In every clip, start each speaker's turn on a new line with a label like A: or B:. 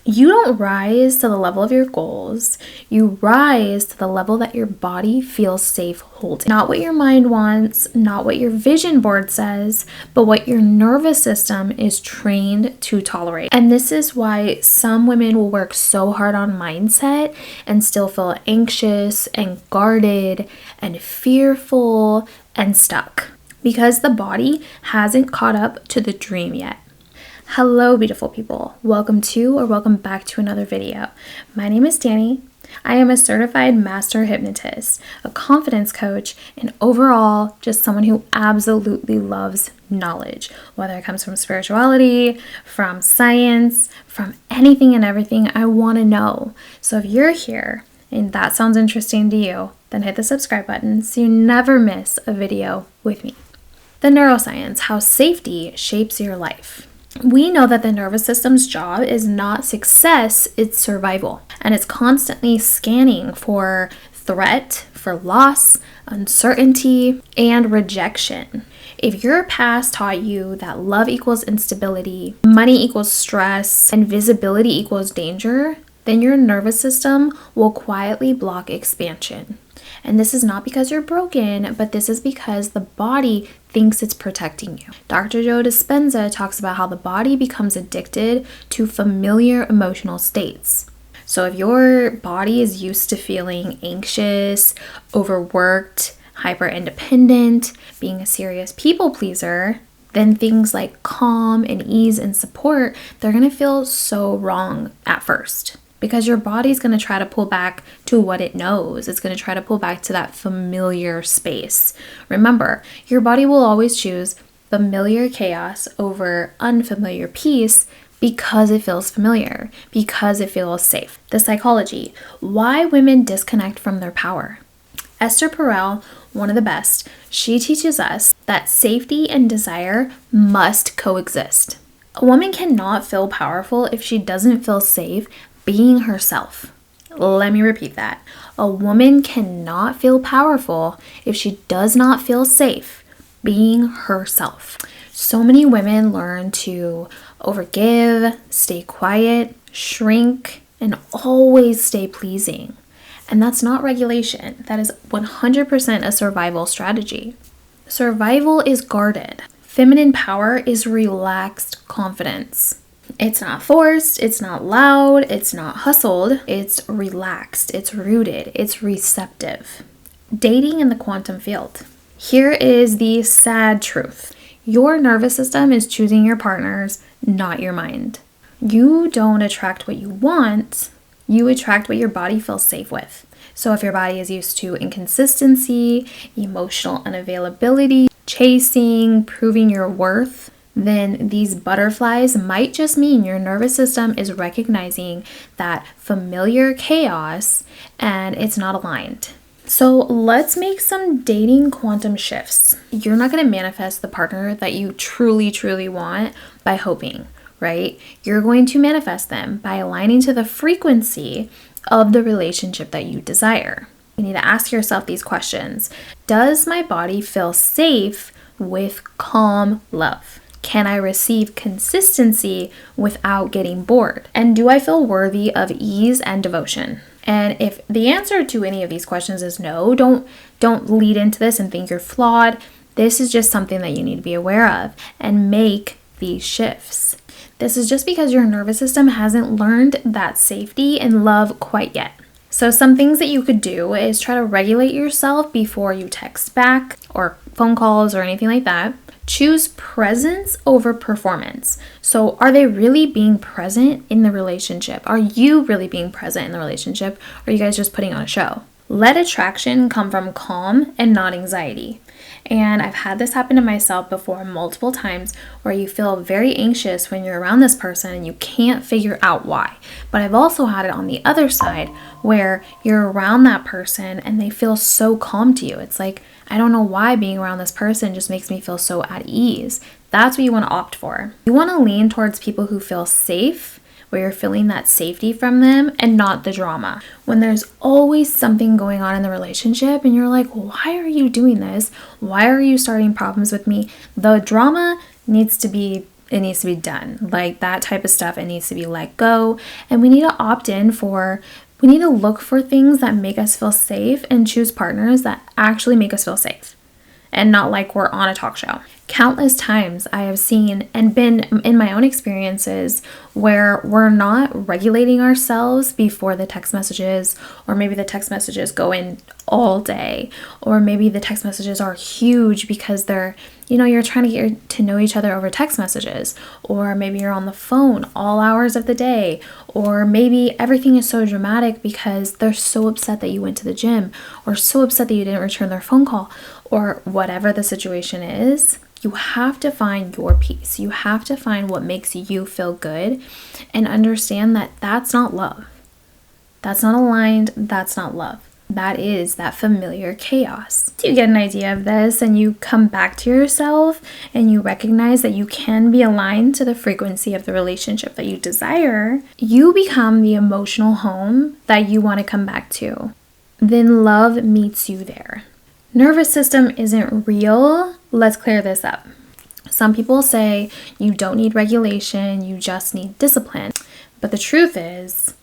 A: You don't rise to the level of your goals. You rise to the level that your body feels safe holding. Not what your mind wants, not what your vision board says, but what your nervous system is trained to tolerate. And this is why some women will work so hard on mindset and still feel anxious and guarded and fearful and stuck, because the body hasn't caught up to the dream yet. Hello, beautiful people. Welcome back to another video. My name is Dani. I am a certified master hypnotist, a confidence coach, and overall just someone who absolutely loves knowledge, whether it comes from spirituality, from science, from anything and everything I want to know. So if you're here and that sounds interesting to you, then hit the subscribe button so you never miss a video with me. The neuroscience, how safety shapes your life. We know that the nervous system's job is not success, it's survival. And it's constantly scanning for threat, for loss, uncertainty, and rejection. If your past taught you that love equals instability, money equals stress, and visibility equals danger, then your nervous system will quietly block expansion. And this is not because you're broken, but this is because the body thinks it's protecting you. Dr. Joe Dispenza talks about how the body becomes addicted to familiar emotional states. So if your body is used to feeling anxious, overworked, hyper independent, being a serious people pleaser, then things like calm and ease and support, they're going to feel so wrong at first. Because your body's going to try to pull back to what it knows. It's going to try to pull back to that familiar space. Remember, your body will always choose familiar chaos over unfamiliar peace because it feels familiar, because it feels safe. The psychology, why women disconnect from their power. Esther Perel, one of the best, she teaches us that safety and desire must coexist. A woman cannot feel powerful if she doesn't feel safe being herself. Let me repeat that. A woman cannot feel powerful if she does not feel safe being herself. So many women learn to overgive, stay quiet, shrink, and always stay pleasing. And that's not regulation. That is 100% a survival strategy. Survival is guarded. Feminine power is relaxed confidence. It's not forced, it's not loud, it's not hustled, it's relaxed, it's rooted, it's receptive. Dating in the quantum field. Here is the sad truth. Your nervous system is choosing your partners, not your mind. You don't attract what you want, you attract what your body feels safe with. So if your body is used to inconsistency, emotional unavailability, chasing, proving your worth, then these butterflies might just mean your nervous system is recognizing that familiar chaos and it's not aligned. So let's make some dating quantum shifts. You're not going to manifest the partner that you truly, truly want by hoping, right? You're going to manifest them by aligning to the frequency of the relationship that you desire. You need to ask yourself these questions. Does my body feel safe with calm love? Can I receive consistency without getting bored? And do I feel worthy of ease and devotion? And if the answer to any of these questions is no, don't lead into this and think you're flawed. This is just something that you need to be aware of and make these shifts. This is just because your nervous system hasn't learned that safety and love quite yet. So some things that you could do is try to regulate yourself before you text back or phone calls or anything like that. Choose presence over performance. So are they really being present in the relationship? Are you really being present in the relationship? Or are you guys just putting on a show? Let attraction come from calm and not anxiety. And I've had this happen to myself before multiple times where you feel very anxious when you're around this person and you can't figure out why. But I've also had it on the other side where you're around that person and they feel so calm to you. It's like, I don't know why being around this person just makes me feel so at ease. That's what you want to opt for. You want to lean towards people who feel safe, where you're feeling that safety from them and not the drama. When there's always something going on in the relationship and you're like, why are you doing this? Why are you starting problems with me? The drama needs to be It needs to be done. Like that type of stuff, it needs to be let go. And we need to we need to look for things that make us feel safe and choose partners that actually make us feel safe and not like we're on a talk show. Countless times I have seen and been in my own experiences where we're not regulating ourselves before the text messages, or maybe the text messages go in all day, or maybe the text messages are huge because they're, you're trying to get to know each other over text messages, or maybe you're on the phone all hours of the day, or maybe everything is so dramatic because they're so upset that you went to the gym, or so upset that you didn't return their phone call, or whatever the situation is. You have to find your peace. You have to find what makes you feel good and understand that that's not love. That's not aligned. That's not love. That is that familiar chaos. You get an idea of this and you come back to yourself and you recognize that you can be aligned to the frequency of the relationship that you desire. You become the emotional home that you want to come back to. Then love meets you there. Nervous system isn't real. Let's clear this up. Some people say you don't need regulation, you just need discipline. But the truth is,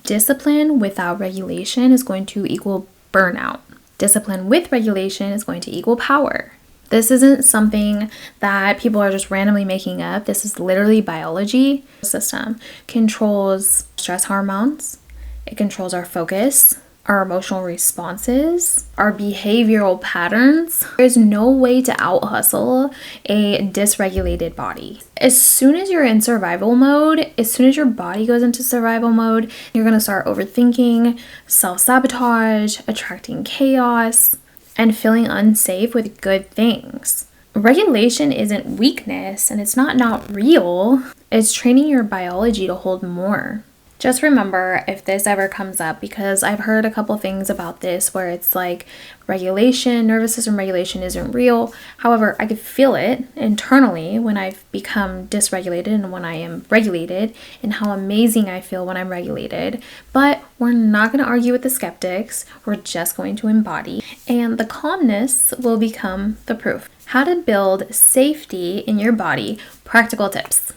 A: discipline without regulation is going to equal burnout. Discipline with regulation is going to equal power. This isn't something that people are just randomly making up. This is literally biology. The system controls stress hormones. It controls our focus, our emotional responses, our behavioral patterns. There's no way to out-hustle a dysregulated body. As soon as you're in survival mode, as soon as your body goes into survival mode, you're gonna start overthinking, self-sabotage, attracting chaos, and feeling unsafe with good things. Regulation isn't weakness, and it's not real. It's training your biology to hold more. Just remember if this ever comes up, because I've heard a couple things about this where it's like regulation, nervous system regulation isn't real. However, I could feel it internally when I've become dysregulated and when I am regulated, and how amazing I feel when I'm regulated. But we're not going to argue with the skeptics. We're just going to embody, and the calmness will become the proof. How to build safety in your body. Practical tips.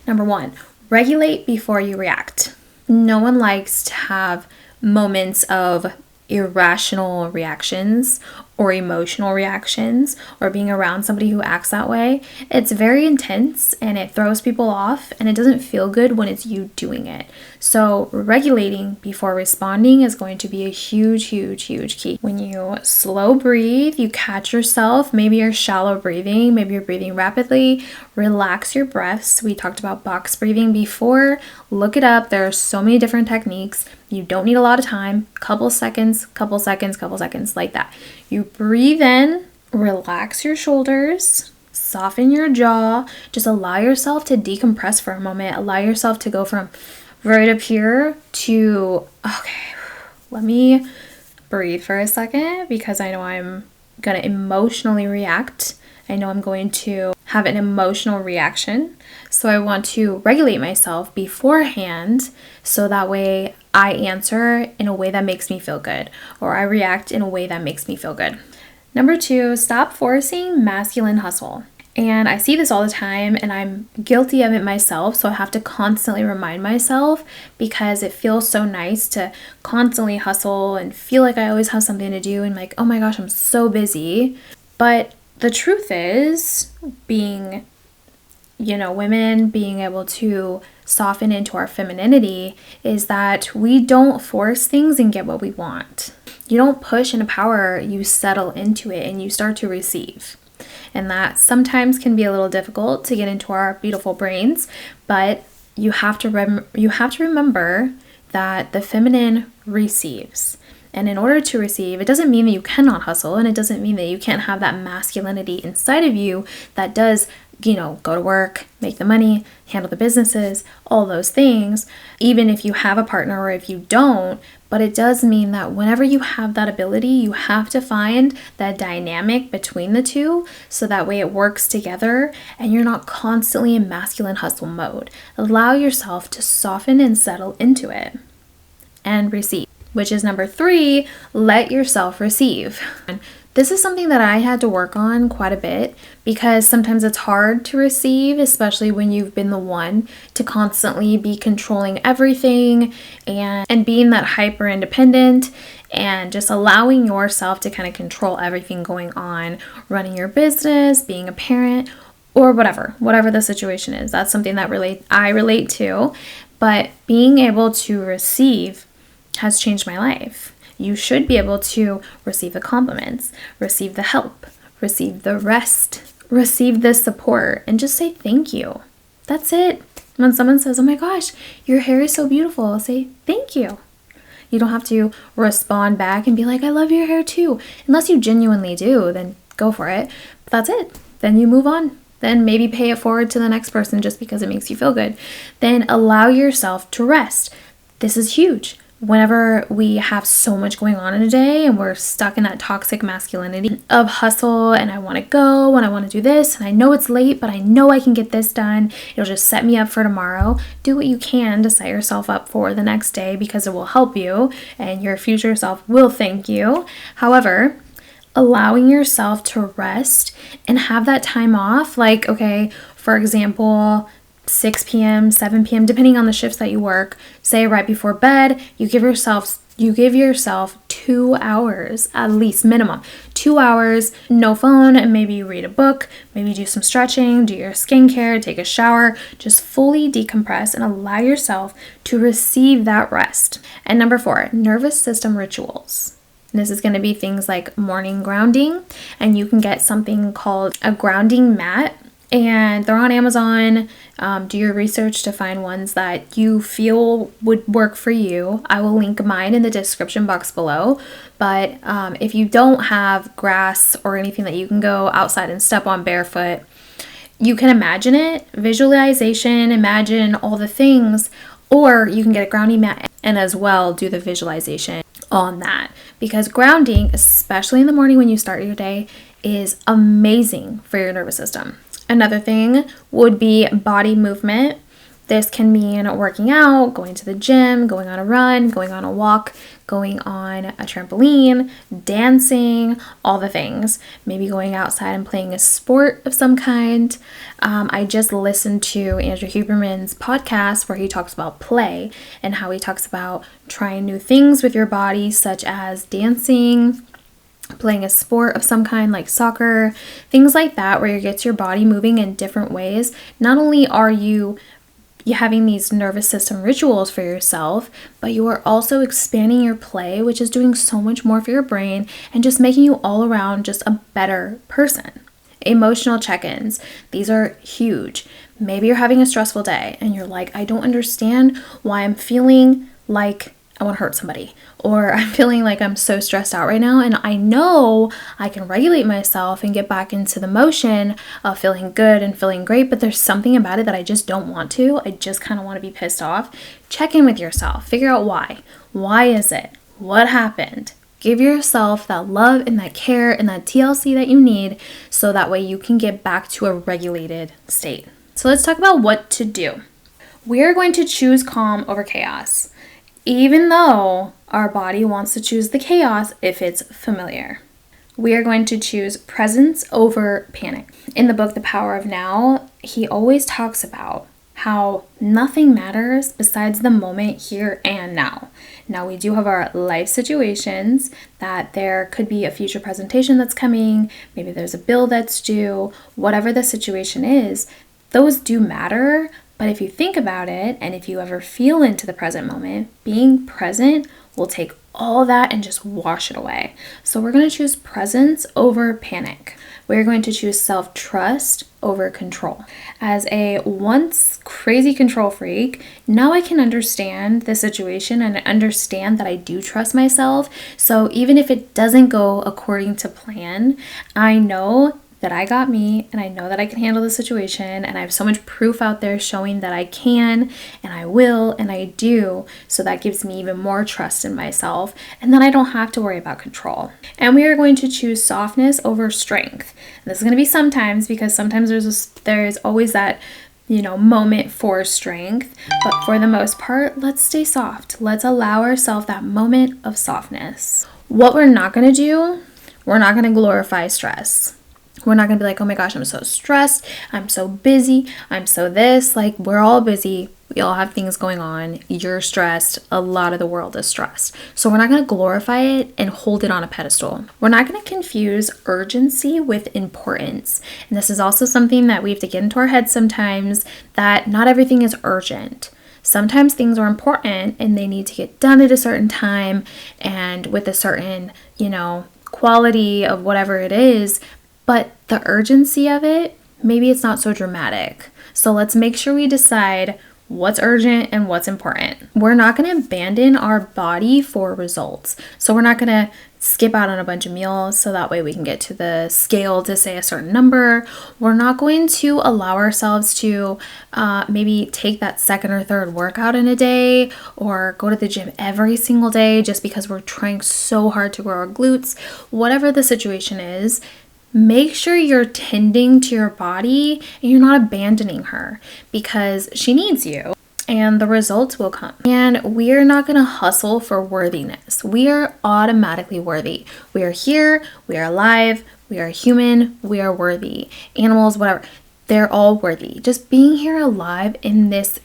A: Number 1. Regulate before you react. No one likes to have moments of irrational reactions or emotional reactions or being around somebody who acts that way. It's very intense and it throws people off, and it doesn't feel good when it's you doing it. So regulating before responding is going to be a huge key. When you slow breathe, you catch yourself. Maybe you're shallow breathing, maybe you're breathing rapidly. Relax your breaths. We talked about box breathing before. Look it up. There are so many different techniques. You don't need a lot of time. Couple seconds, like that. You breathe in, relax your shoulders, soften your jaw. Just allow yourself to decompress for a moment. Allow yourself to go from right up here to, okay, let me breathe for a second, because I know I'm going to emotionally react. I know I'm going to have an emotional reaction. So I want to regulate myself beforehand, so that way I answer in a way that makes me feel good, or I react in a way that makes me feel good. Number 2, stop forcing masculine hustle. And I see this all the time, and I'm guilty of it myself, so I have to constantly remind myself, because it feels so nice to constantly hustle and feel like I always have something to do and like, oh my gosh, I'm so busy. But the truth is, being, women being able to soften into our femininity is that we don't force things and get what we want. You don't push into power, you settle into it and you start to receive. And that sometimes can be a little difficult to get into our beautiful brains, but you have to remember that the feminine receives. And in order to receive, it doesn't mean that you cannot hustle, and it doesn't mean that you can't have that masculinity inside of you that does, go to work, make the money, handle the businesses, all those things, even if you have a partner or if you don't. But it does mean that whenever you have that ability, you have to find that dynamic between the two, so that way it works together and you're not constantly in masculine hustle mode. Allow yourself to soften and settle into it and receive. Which is number 3, let yourself receive. This is something that I had to work on quite a bit because sometimes it's hard to receive, especially when you've been the one to constantly be controlling everything and being that hyper independent and just allowing yourself to kind of control everything going on, running your business, being a parent, or whatever the situation is. That's something that I relate to, but being able to receive has changed my life. You should be able to receive the compliments, receive the help, receive the rest, receive the support, and just say thank you. That's it. When someone says, oh my gosh, your hair is so beautiful, I'll say thank you. You don't have to respond back and be like, I love your hair too. Unless you genuinely do, then go for it. But that's it. Then you move on. Then maybe pay it forward to the next person just because it makes you feel good. Then allow yourself to rest. This is huge. Whenever we have so much going on in a day and we're stuck in that toxic masculinity of hustle and I want to go and I want to do this and I know it's late, but I know I can get this done. It'll just set me up for tomorrow. Do what you can to set yourself up for the next day because it will help you and your future self will thank you. However, allowing yourself to rest and have that time off, like, okay, for example, 6 p.m., 7 p.m., depending on the shifts that you work, say right before bed, you give yourself 2 hours, at least minimum, 2 hours, no phone, and maybe you read a book, maybe do some stretching, do your skincare, take a shower, just fully decompress and allow yourself to receive that rest. And number 4, nervous system rituals. This is going to be things like morning grounding, and you can get something called a grounding mat. And they're on Amazon. Do your research to find ones that you feel would work for you. I will link mine in the description box below. But if you don't have grass or anything that you can go outside and step on barefoot, you can imagine it, visualization, imagine all the things, or you can get a grounding mat and as well do the visualization on that. Because grounding, especially in the morning when you start your day, is amazing for your nervous system. Another thing would be body movement. This can mean working out, going to the gym, going on a run, going on a walk, going on a trampoline, dancing, all the things. Maybe going outside and playing a sport of some kind. I just listened to Andrew Huberman's podcast where he talks about play and how he talks about trying new things with your body, such as dancing, playing a sport of some kind like soccer, things like that, where you get your body moving in different ways. Not only are you having these nervous system rituals for yourself, but you are also expanding your play, which is doing so much more for your brain and just making you all around just a better person. Emotional check-ins. These are huge. Maybe you're having a stressful day and you're like, I don't understand why I'm feeling like I want to hurt somebody, or I'm feeling like I'm so stressed out right now, and I know I can regulate myself and get back into the motion of feeling good and feeling great, but there's something about it that I just don't want to. I just kind of want to be pissed off. Check in with yourself. Figure out why. Why is it? What happened? Give yourself that love and that care and that TLC that you need so that way you can get back to a regulated state. So let's talk about what to do. We are going to choose calm over chaos, even though our body wants to choose the chaos if it's familiar. We are going to choose presence over panic. In the book, The Power of Now, he always talks about how nothing matters besides the moment here and now. Now, we do have our life situations that there could be a future presentation that's coming, maybe there's a bill that's due, whatever the situation is, those do matter. But if you think about it, and if you ever feel into the present moment, being present will take all that and just wash it away. So we're going to choose presence over panic. We're going to choose self-trust over control. As a once crazy control freak, now I can understand the situation and understand that I do trust myself. So even if it doesn't go according to plan, I know that I got me and I know that I can handle the situation, and I have so much proof out there showing that I can and I will and I do. So that gives me even more trust in myself, and then I don't have to worry about control. And we are going to choose softness over strength. And this is going to be sometimes, because sometimes there's always that moment for strength, but for the most part, let's stay soft. Let's allow ourselves that moment of softness. What we're not going to do, We're not going to glorify stress. We're not going to be like, oh my gosh, I'm so stressed. I'm so busy. I'm so this. Like, we're all busy. We all have things going on. You're stressed. A lot of the world is stressed. So we're not going to glorify it and hold it on a pedestal. We're not going to confuse urgency with importance. And this is also something that we have to get into our heads sometimes, that not everything is urgent. Sometimes things are important and they need to get done at a certain time and with a certain, quality of whatever it is. But the urgency of it, maybe it's not so dramatic. So let's make sure we decide what's urgent and what's important. We're not going to abandon our body for results. So we're not going to skip out on a bunch of meals so that way we can get to the scale to say a certain number. We're not going to allow ourselves to maybe take that second or third workout in a day or go to the gym every single day just because we're trying so hard to grow our glutes. Whatever the situation is, make sure you're tending to your body and you're not abandoning her, because she needs you and the results will come. And we are not going to hustle for worthiness. We are automatically worthy. We are here. We are alive. We are human. We are worthy. Animals, whatever, they're all worthy. Just being here alive in this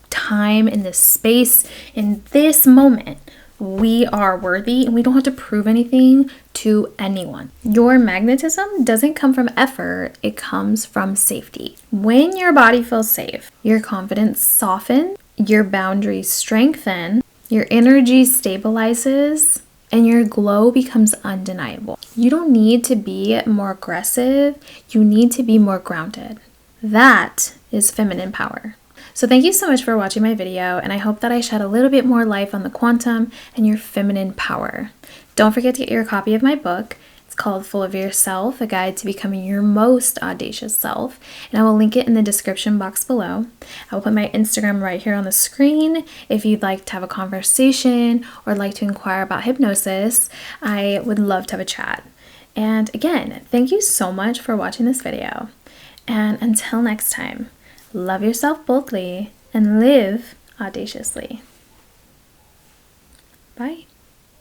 A: time, in this space, in this moment, we are worthy and we don't have to prove anything to anyone. Your magnetism doesn't come from effort, it comes from safety. When your body feels safe, your confidence softens, your boundaries strengthen, your energy stabilizes, and your glow becomes undeniable. You don't need to be more aggressive, you need to be more grounded. That is feminine power. So thank you so much for watching my video, and I hope that I shed a little bit more light on the quantum and your feminine power. Don't forget to get your copy of my book. It's called Full of Yourself, A Guide to Becoming Your Most Audacious Self, and I will link it in the description box below. I will put my Instagram right here on the screen. If you'd like to have a conversation or like to inquire about hypnosis, I would love to have a chat. And again, thank you so much for watching this video. And until next time, love yourself boldly and live audaciously. Bye.